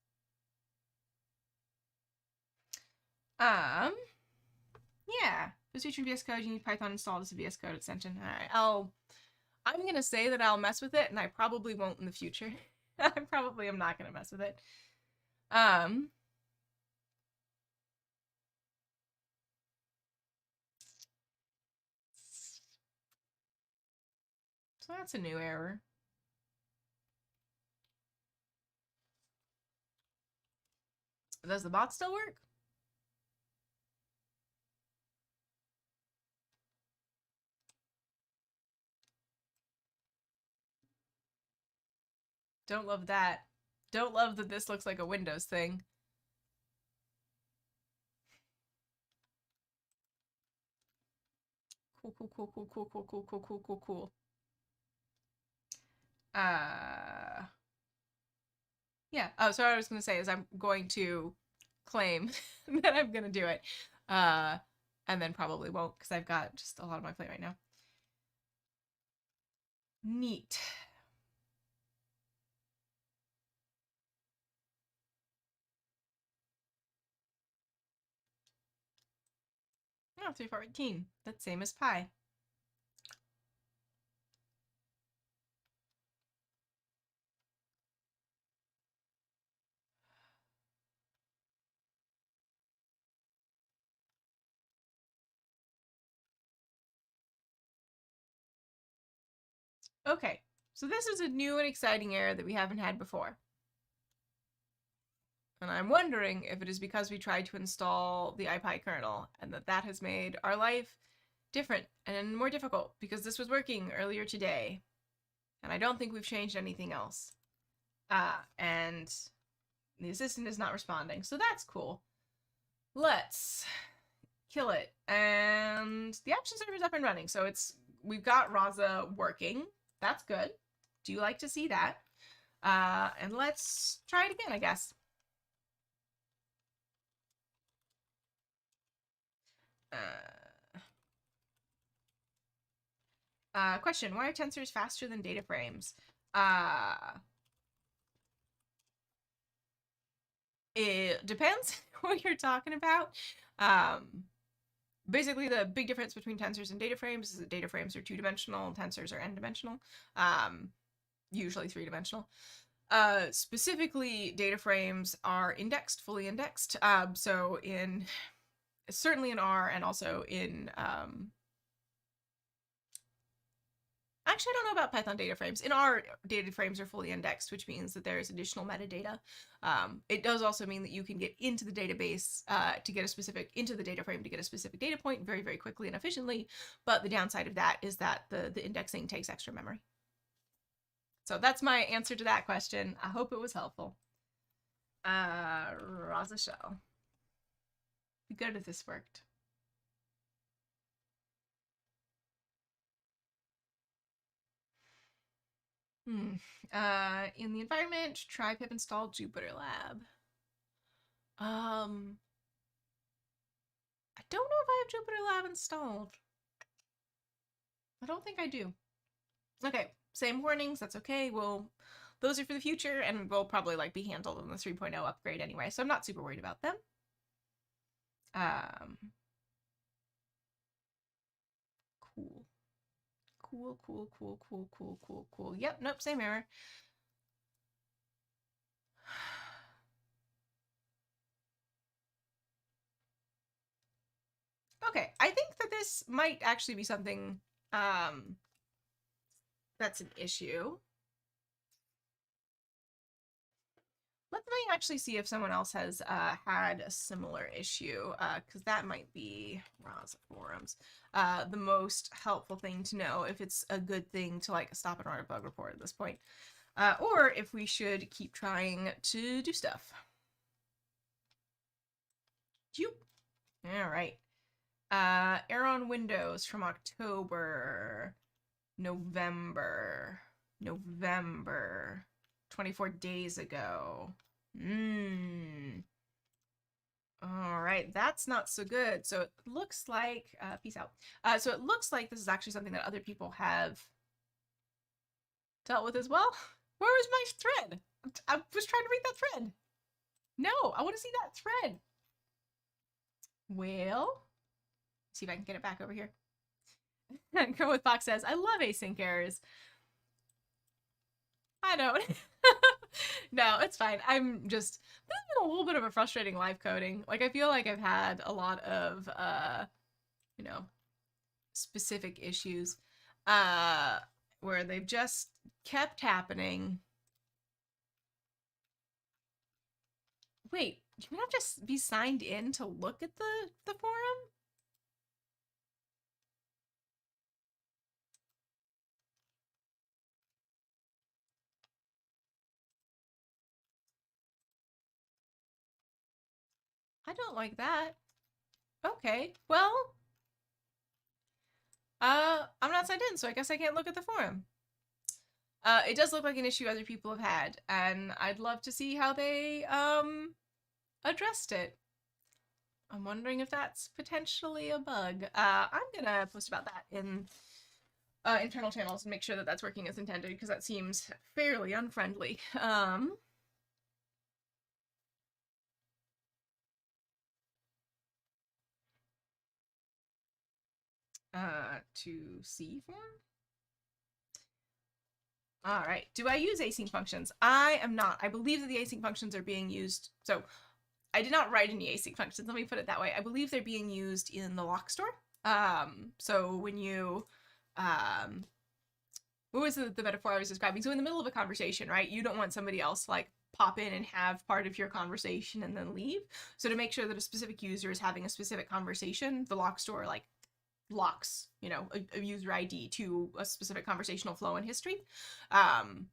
Yeah. For switching VS Code, you need Python installed as a VS Code extension. All right, I'm going to say that I'll mess with it, and I probably won't in the future. I probably am not going to mess with it. So that's a new error. Does the bot still work? Don't love that. Don't love that this looks like a Windows thing. Cool. Yeah. Oh, so what I was going to say is I'm going to claim that I'm going to do it. And then probably won't because I've got just a lot on my plate right now. Neat. Oh, 314. That's same as pi. Okay, so this is a new and exciting error that we haven't had before. And I'm wondering if it is because we tried to install the IPy kernel and that has made our life different and more difficult because this was working earlier today. And I don't think we've changed anything else. And the assistant is not responding, so that's cool. Let's kill it. And the action server is up and running, so we've got Rasa working. That's good. Do you like to see that? And let's try it again, I guess. Question, why are tensors faster than data frames? It depends what you're talking about. Basically, the big difference between tensors and data frames is that data frames are two-dimensional and tensors are n-dimensional, usually three-dimensional. Specifically, data frames are indexed, fully indexed. So certainly in R and also in actually, I don't know about Python data frames. In R, data frames are fully indexed, which means that there is additional metadata. It does also mean that you can get into the database into the data frame to get a specific data point very, very quickly and efficiently. But the downside of that is that the indexing takes extra memory. So that's my answer to that question. I hope it was helpful. Rasa Shell. Be good if this worked. In the environment, try pip install Jupyter Lab. I don't know if I have Jupyter Lab installed. I don't think I do. Okay, same warnings, that's okay. Those are for the future, and will probably like be handled in the 3.0 upgrade anyway, so I'm not super worried about them. Cool. Cool. Yep, nope, same error. Okay, I think that this might actually be something that's an issue. Let me actually see if someone else has had a similar issue, because that might be Rasa forums. The most helpful thing to know if it's a good thing to like stop and run a bug report at this point, or if we should keep trying to do stuff. All right. Error on Windows from October, November, 24 days ago. All right, that's not so good. So it looks like, peace out. So it looks like this is actually something that other people have dealt with as well. Where is my thread? I was trying to read that thread. No, I want to see that thread. Well, see if I can get it back over here. Go with Fox says, I love async errors. I don't. No, it's fine. I'm just, this has been a little bit of a frustrating live coding. Like, I feel like I've had a lot of, you know, specific issues, where they've just kept happening. Wait, you may not just be signed in to look at the forum? I don't like that. Okay, well, I'm not signed in, so I guess I can't look at the forum. It does look like an issue other people have had, and I'd love to see how they, addressed it. I'm wondering if that's potentially a bug. I'm gonna post about that in internal channels and make sure that that's working as intended, because that seems fairly unfriendly. To C form? All right. Do I use async functions? I am not. I believe that the async functions are being used. So I did not write any async functions. Let me put it that way. I believe they're being used in the lock store. So when you, what was the metaphor I was describing? So in the middle of a conversation, right? You don't want somebody else to like pop in and have part of your conversation and then leave. So to make sure that a specific user is having a specific conversation, the lock store like locks, you know, a user ID to a specific conversational flow and history. And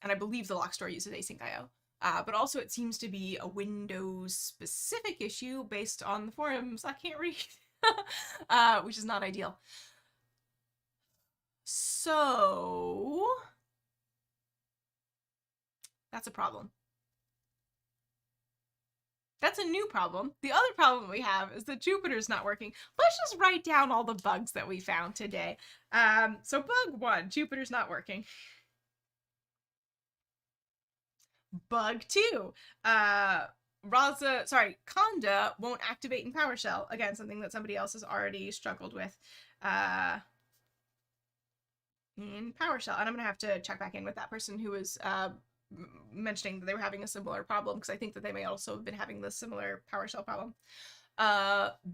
I believe the lock store uses async IO. But also it seems to be a Windows specific issue based on the forums I can't read, which is not ideal. So that's a problem. That's a new problem. The other problem we have is that Jupyter's not working. Let's just write down all the bugs that we found today. So bug 1, Jupyter's not working. Bug 2, Conda won't activate in PowerShell. Again, something that somebody else has already struggled with in PowerShell. And I'm gonna have to check back in with that person who was mentioning that they were having a similar problem, because I think that they may also have been having the similar PowerShell problem.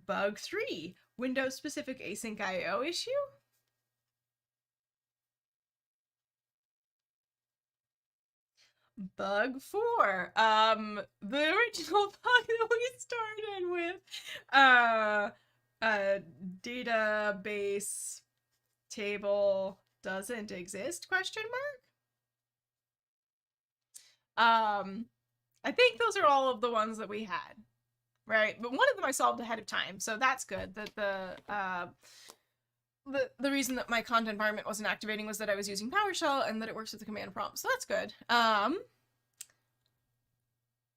Bug 3, Windows specific async IO issue. Bug 4, the original bug that we started with, database table doesn't exist, question mark? I think those are all of the ones that we had, right? But one of them I solved ahead of time, so that's good. That the reason that my content environment wasn't activating was that I was using PowerShell and that it works with the command prompt, so that's good.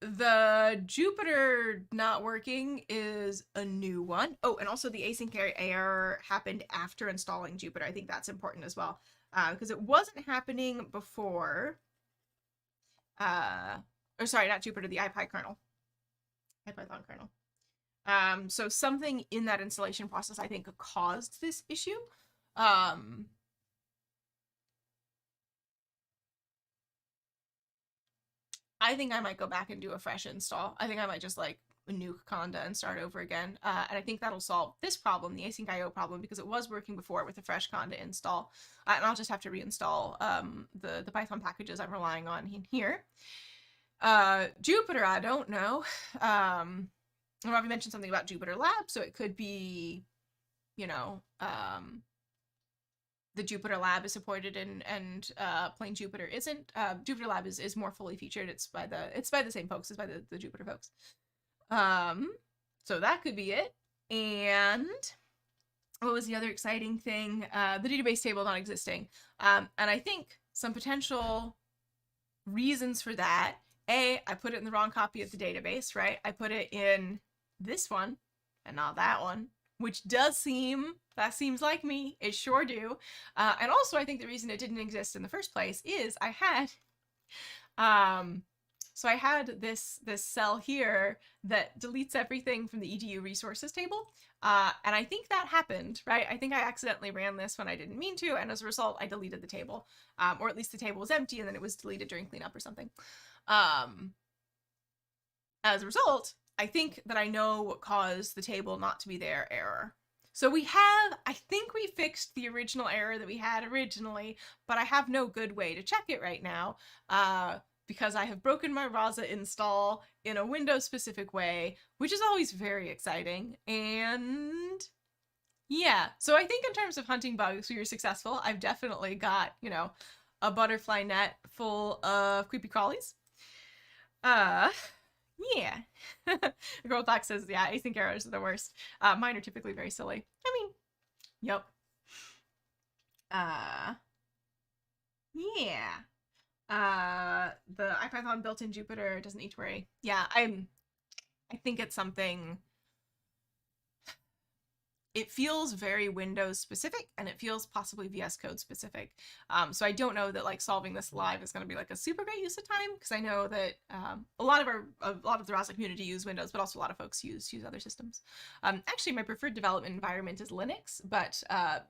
The Jupyter not working is a new one. Oh, and also the async error happened after installing Jupyter. I think that's important as well. because it wasn't happening before. Or sorry, not Jupyter, the IPy kernel, IPython kernel. So something in that installation process, I think, caused this issue. I think I might go back and do a fresh install. I think I might just like nuke Conda and start over again. And I think that'll solve this problem, the async IO problem, because it was working before with a fresh Conda install. And I'll just have to reinstall the Python packages I'm relying on in here. Jupyter, I don't know. Robbie mentioned something about Jupyter Lab, so it could be, you know, the Jupyter Lab is supported and plain Jupyter isn't. Jupyter Lab is more fully featured. It's by the same folks. It's by the Jupyter folks. So that could be it. And what was the other exciting thing? The database table not existing. And I think some potential reasons for that. I put it in the wrong copy of the database, right? I put it in this one and not that one, which that seems like me. It sure do. And also I think the reason it didn't exist in the first place is I had, so I had this cell here that deletes everything from the edu resources table. And I think that happened, right? I think I accidentally ran this when I didn't mean to. And as a result, I deleted the table, or at least the table was empty and then it was deleted during cleanup or something. As a result, I think that I know what caused the table not to be there error. So I think we fixed the original error that we had originally, but I have no good way to check it right now, because I have broken my Rasa install in a Windows specific way, which is always very exciting. And yeah, so I think in terms of hunting bugs, we were successful. I've definitely got, you know, a butterfly net full of creepy crawlies. Yeah. Girl Talk says, yeah, async errors are the worst. Mine are typically very silly. I mean, yep. Yeah. The IPython built-in Jupyter doesn't need to worry. Yeah, I think it's something. It feels very Windows specific and it feels possibly VS Code specific. So I don't know that like solving this live is going to be like a super great use of time, because I know that a lot of the Rasa community use Windows, but also a lot of folks use other systems. Actually, my preferred development environment is Linux, but I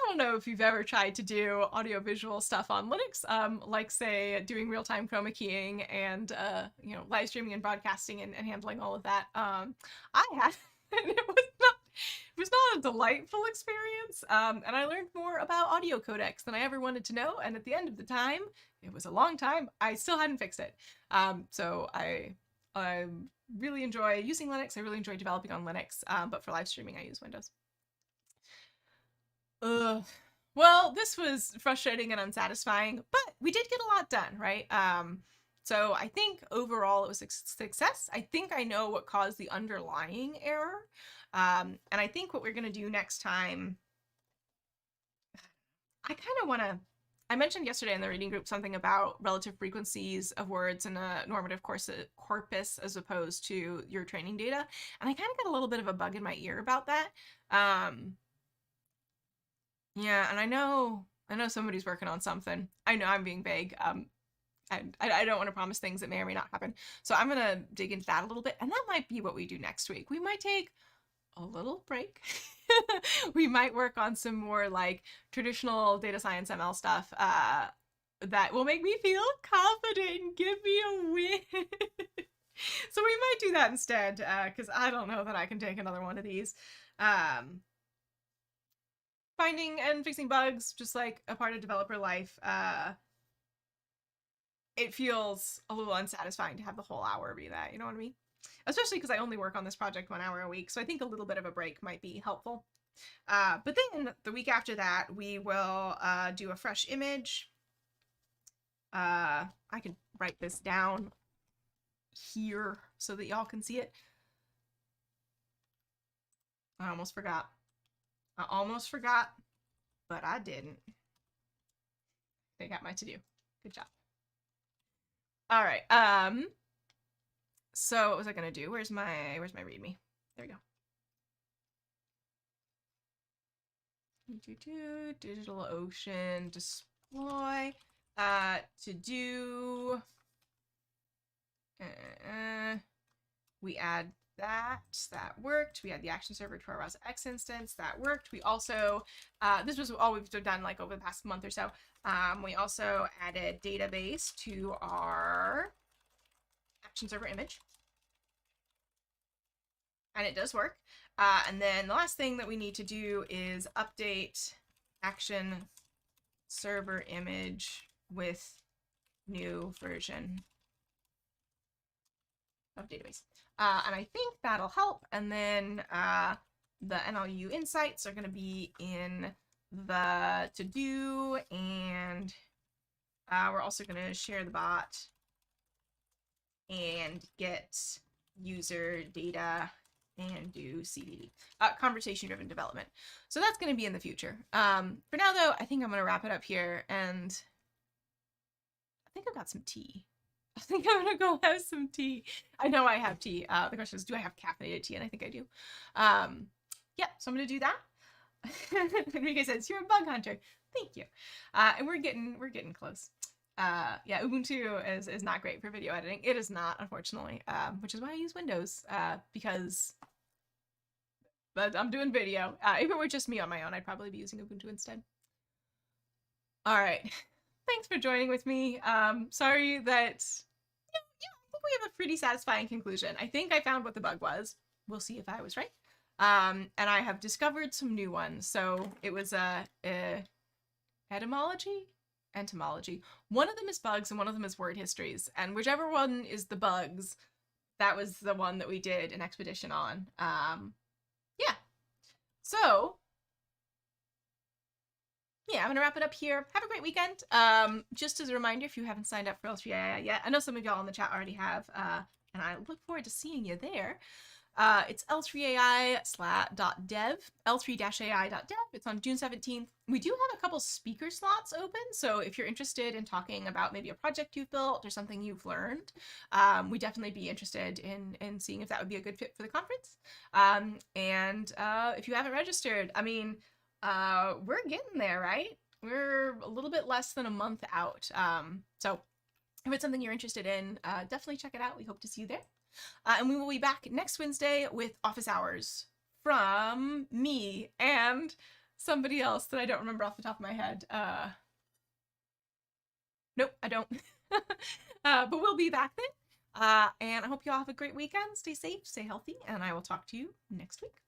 don't know if you've ever tried to do audiovisual stuff on Linux, like say doing real-time chroma keying and you know, live streaming and broadcasting and handling all of that. I had. And it was not a delightful experience, and I learned more about audio codecs than I ever wanted to know, and at the end of the time, it was a long time, I still hadn't fixed it. So I really enjoy using Linux, I really enjoy developing on Linux, but for live streaming I use Windows. Well, this was frustrating and unsatisfying, but we did get a lot done, right? So I think overall it was a success. I think I know what caused the underlying error. And I think what we're going to do next time, I mentioned yesterday in the reading group something about relative frequencies of words in a normative corpus as opposed to your training data. And I kind of got a little bit of a bug in my ear about that. Yeah, and I know somebody's working on something. I know I'm being vague. I don't want to promise things that may or may not happen. So I'm going to dig into that a little bit. And that might be what we do next week. We might take a little break. We might work on some more like traditional data science ML stuff that will make me feel confident and give me a win. So we might do that instead, because I don't know that I can take another one of these. Finding and fixing bugs, just like a part of developer life, it feels a little unsatisfying to have the whole hour be that, you know what I mean? Especially because I only work on this project 1 hour a week, so I think a little bit of a break might be helpful. But then the week after that, we will do a fresh image. I can write this down here so that y'all can see it. I almost forgot, but I didn't. I got my to-do. Good job. All right. So what was I gonna do? Where's my README? There we go. DigitalOcean deploy to do. We add that worked. We add the action server to our Rasa X instance, that worked. We also, this was all we've done like over the past month or so. We also added database to our action server image, and it does work. And then the last thing that we need to do is update action server image with new version of database. And I think that'll help. And then the NLU insights are going to be in the to-do, and we're also going to share the bot and get user data and do CDD, conversation-driven development. So that's going to be in the future. For now, though, I think I'm going to wrap it up here, and I think I've got some tea. I think I'm gonna go have some tea. I know I have tea. The question is, do I have caffeinated tea? And I think I do. Yeah, so I'm gonna do that. Enrique says, "You're a bug hunter." Thank you. And we're getting close. Yeah, Ubuntu is not great for video editing. It is not, unfortunately. Which is why I use Windows. But I'm doing video. If it were just me on my own, I'd probably be using Ubuntu instead. All right. Thanks for joining with me. Sorry that, I think we have a pretty satisfying conclusion. I think I found what the bug was. We'll see if I was right. And I have discovered some new ones. So it was entomology. One of them is bugs and one of them is word histories. And whichever one is the bugs, that was the one that we did an expedition on. Yeah. So yeah, I'm gonna wrap it up here. Have a great weekend. Just as a reminder, if you haven't signed up for L3AI yet, I know some of y'all in the chat already have, and I look forward to seeing you there. It's L3AI.dev, L3-AI.dev. It's on June 17th. We do have a couple speaker slots open, so if you're interested in talking about maybe a project you've built or something you've learned, we'd definitely be interested in seeing if that would be a good fit for the conference. And if you haven't registered, I mean, we're getting there, right? We're a little bit less than a month out. So if it's something you're interested in, definitely check it out. We hope to see you there. And we will be back next Wednesday with office hours from me and somebody else that I don't remember off the top of my head. Nope, I don't. But we'll be back then. And I hope you all have a great weekend. Stay safe, stay healthy, and I will talk to you next week.